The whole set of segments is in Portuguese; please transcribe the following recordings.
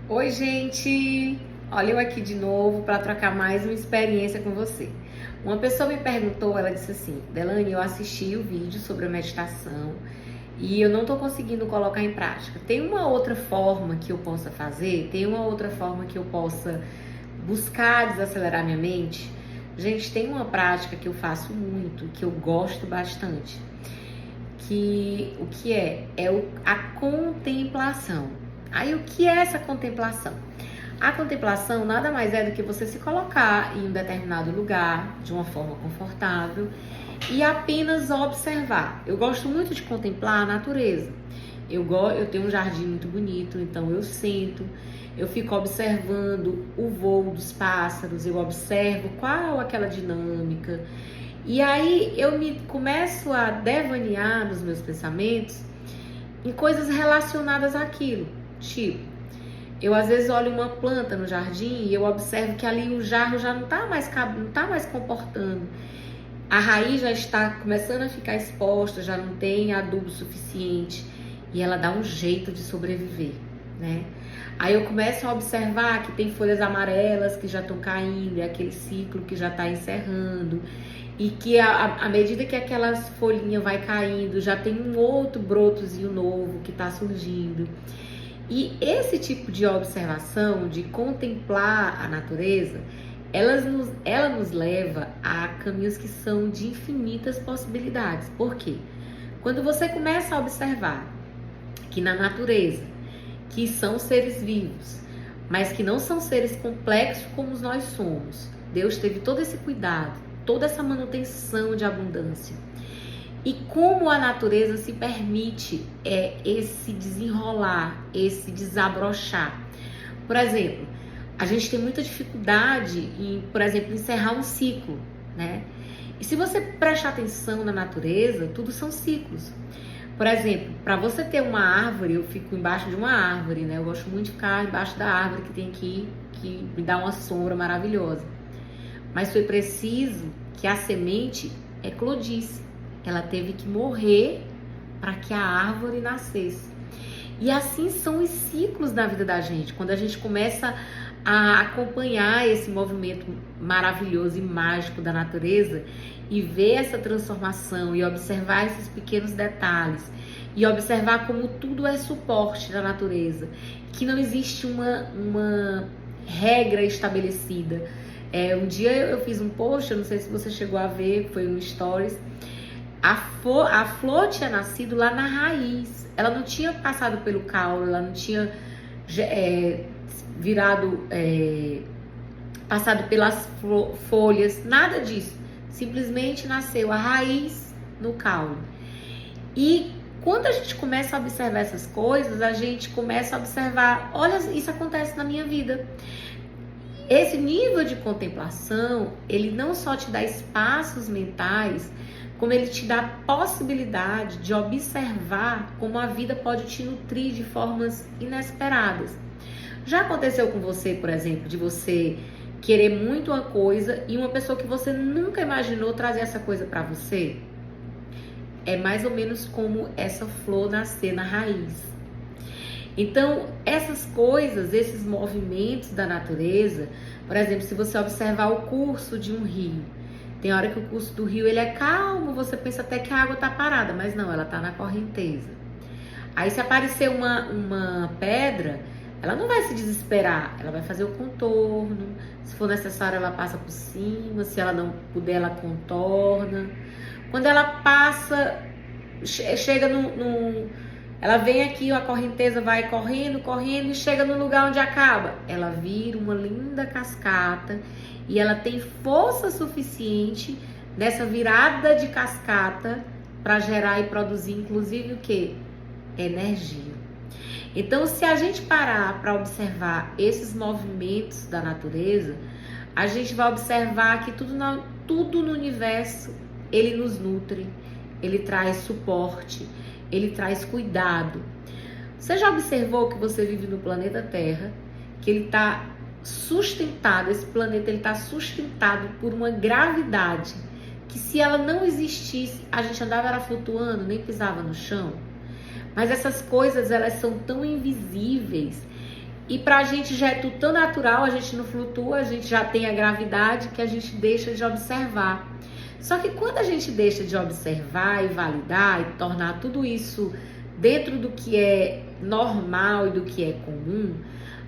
Oi, gente! Olha eu aqui de novo para trocar mais uma experiência com você. Uma pessoa me perguntou, ela disse assim: Delane, eu assisti o vídeo sobre a meditação e eu não estou conseguindo colocar em prática. Tem uma outra forma que eu possa fazer? Tem uma outra forma que eu possa buscar desacelerar minha mente? Gente, tem uma prática que eu faço muito, que eu gosto bastante, que o que a contemplação. Aí o que é essa contemplação? A contemplação nada mais é do que você se colocar em um determinado lugar de uma forma confortável e apenas observar. Eu gosto muito de contemplar a natureza. Eu tenho um jardim muito bonito, então eu sento, eu fico observando o voo dos pássaros, eu observo qual aquela dinâmica. E aí eu começo a devanear nos meus pensamentos em coisas relacionadas àquilo. Tipo, eu às vezes olho uma planta no jardim e eu observo que ali o jarro já não tá mais comportando. A raiz já está começando a ficar exposta, já não tem adubo suficiente e ela dá um jeito de sobreviver, né? Aí eu começo a observar que tem folhas amarelas que já estão caindo, é aquele ciclo que já está encerrando. E que à medida que aquelas folhinhas vai caindo, já tem um outro brotozinho novo que está surgindo. E esse tipo de observação, de contemplar a natureza, ela nos leva a caminhos que são de infinitas possibilidades. Por quê? Quando você começa a observar que na natureza, que são seres vivos, mas que não são seres complexos como nós somos, Deus teve todo esse cuidado, toda essa manutenção de abundância. E como a natureza se permite esse desenrolar, esse desabrochar. Por exemplo, a gente tem muita dificuldade em, por exemplo, encerrar um ciclo, né? E se você prestar atenção na natureza, tudo são ciclos. Por exemplo, para você ter uma árvore, eu fico embaixo de uma árvore, né? Eu gosto muito de ficar embaixo da árvore que tem aqui, que me dá uma sombra maravilhosa. Mas foi preciso que a semente eclodisse. Ela teve que morrer para que a árvore nascesse. E assim são os ciclos da vida da gente. Quando a gente começa a acompanhar esse movimento maravilhoso e mágico da natureza e ver essa transformação e observar esses pequenos detalhes e observar como tudo é suporte da natureza, que não existe uma regra estabelecida. Um dia eu fiz um post, eu não sei se você chegou a ver, foi no Stories. A flor tinha nascido lá na raiz. Ela não tinha passado pelo caule, ela não tinha passado pelas folhas, nada disso. Simplesmente nasceu a raiz no caule. E quando a gente começa a observar essas coisas, a gente começa a observar, olha, isso acontece na minha vida. Esse nível de contemplação, ele não só te dá espaços mentais, como ele te dá a possibilidade de observar como a vida pode te nutrir de formas inesperadas. Já aconteceu com você, por exemplo, de você querer muito uma coisa e uma pessoa que você nunca imaginou trazer essa coisa para você? É mais ou menos como essa flor nascer na raiz. Então, essas coisas, esses movimentos da natureza, por exemplo, se você observar o curso de um rio, tem hora que o curso do rio ele é calmo, você pensa até que a água está parada, mas não, ela está na correnteza. Aí se aparecer uma pedra, ela não vai se desesperar, ela vai fazer o contorno, se for necessário ela passa por cima, se ela não puder ela contorna. Quando ela passa, chega ela vem aqui, a correnteza vai correndo, correndo e chega no lugar onde acaba. Ela vira uma linda cascata e ela tem força suficiente nessa virada de cascata para gerar e produzir, inclusive, o que? Energia. Então, se a gente parar para observar esses movimentos da natureza, a gente vai observar que tudo no universo, ele nos nutre, ele traz suporte, ele traz cuidado. Você já observou que você vive no planeta Terra, que ele está sustentado, esse planeta ele está sustentado por uma gravidade, que se ela não existisse, a gente andava flutuando, nem pisava no chão. Mas essas coisas, elas são tão invisíveis E pra gente já é tudo tão natural, a gente não flutua, a gente já tem a gravidade que a gente deixa de observar. Só que quando a gente deixa de observar e validar e tornar tudo isso dentro do que é normal e do que é comum,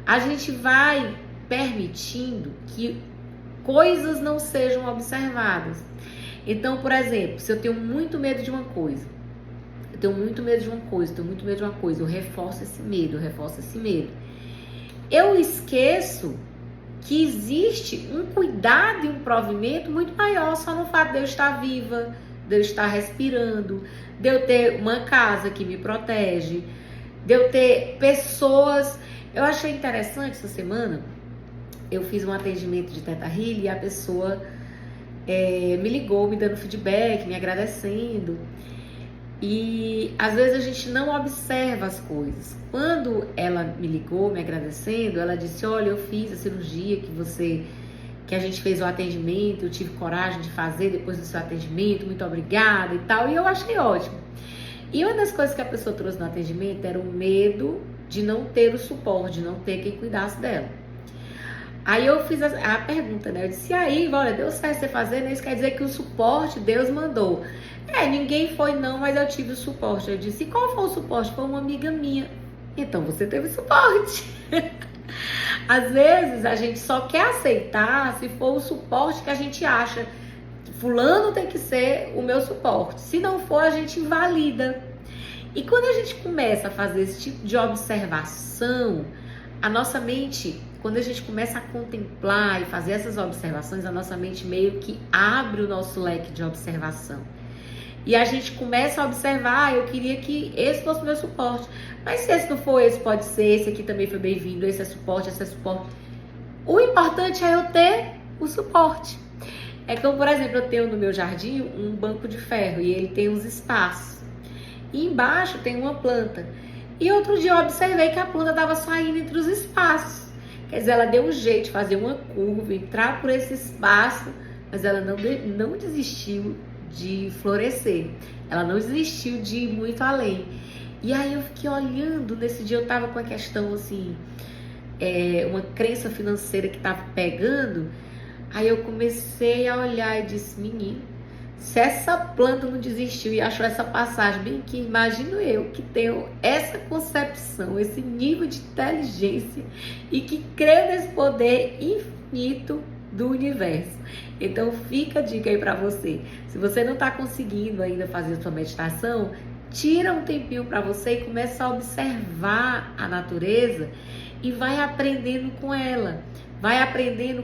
a gente vai permitindo que coisas não sejam observadas. Então, por exemplo, se eu tenho muito medo de uma coisa, eu reforço esse medo, Eu esqueço que existe um cuidado e um provimento muito maior só no fato de eu estar viva, de eu estar respirando, de eu ter uma casa que me protege, de eu ter pessoas. Eu achei interessante essa semana, eu fiz um atendimento de Teta Healing e a pessoa me ligou, me dando feedback, me agradecendo. E às vezes a gente não observa as coisas. Quando ela me ligou, me agradecendo, ela disse: olha, eu fiz a cirurgia que a gente fez o atendimento, eu tive coragem de fazer depois do seu atendimento, muito obrigada e tal. E eu achei ótimo. E uma das coisas que a pessoa trouxe no atendimento era o medo de não ter o suporte, de não ter quem cuidasse dela. Aí eu fiz a pergunta, né? Eu disse: aí, olha, Deus certo você fazendo, isso quer dizer que o suporte Deus mandou. Ninguém foi não, mas eu tive o suporte. Eu disse: e qual foi o suporte? Foi uma amiga minha. Então você teve suporte. Às vezes a gente só quer aceitar se for o suporte que a gente acha. Fulano tem que ser o meu suporte. Se não for, a gente invalida. E quando a gente começa a fazer esse tipo de observação, a nossa mente, quando a gente começa a contemplar e fazer essas observações, a nossa mente meio que abre o nosso leque de observação. E a gente começa a observar: eu queria que esse fosse o meu suporte. Mas se esse não for, esse pode ser, esse aqui também foi bem-vindo, esse é suporte, esse é suporte. O importante é eu ter o suporte. É como, por exemplo, eu tenho no meu jardim um banco de ferro e ele tem uns espaços. E embaixo tem uma planta. E outro dia eu observei que a planta estava saindo entre os espaços. Quer dizer, ela deu um jeito de fazer uma curva, entrar por esse espaço, mas ela não desistiu de florescer. Ela não desistiu de ir muito além. E aí eu fiquei olhando, nesse dia eu estava com a questão assim, uma crença financeira que estava pegando. Aí eu comecei a olhar e disse: menino, se essa planta não desistiu e achou essa passagem bem aqui, imagino eu que tenho essa concepção, esse nível de inteligência e que creio nesse poder infinito do universo. Então fica a dica aí para você. Se você não está conseguindo ainda fazer a sua meditação, tira um tempinho para você e começa a observar a natureza e vai aprendendo com ela. Vai aprendendo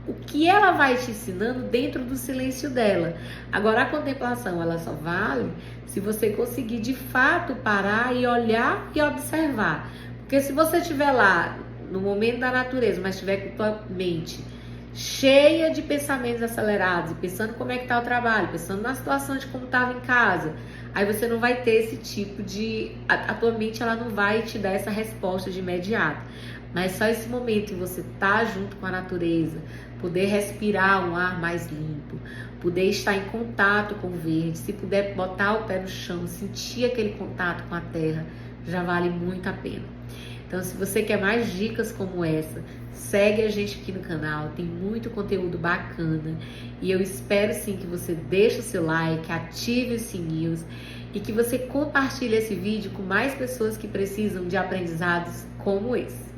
o que ela vai te ensinando dentro do silêncio dela. Agora, a contemplação, ela só vale se você conseguir de fato parar e olhar e observar. Porque se você estiver lá no momento da natureza, mas estiver com tua mente cheia de pensamentos acelerados, pensando como é que tá o trabalho, pensando na situação de como estava em casa, aí você não vai ter esse tipo de... A tua mente, ela não vai te dar essa resposta de imediato. Mas só esse momento em você estar junto com a natureza, poder respirar um ar mais limpo, poder estar em contato com o verde, se puder botar o pé no chão, sentir aquele contato com a terra, já vale muito a pena. Então, se você quer mais dicas como essa, segue a gente aqui no canal, tem muito conteúdo bacana. E eu espero sim que você deixe o seu like, ative os sininhos e que você compartilhe esse vídeo com mais pessoas que precisam de aprendizados como esse.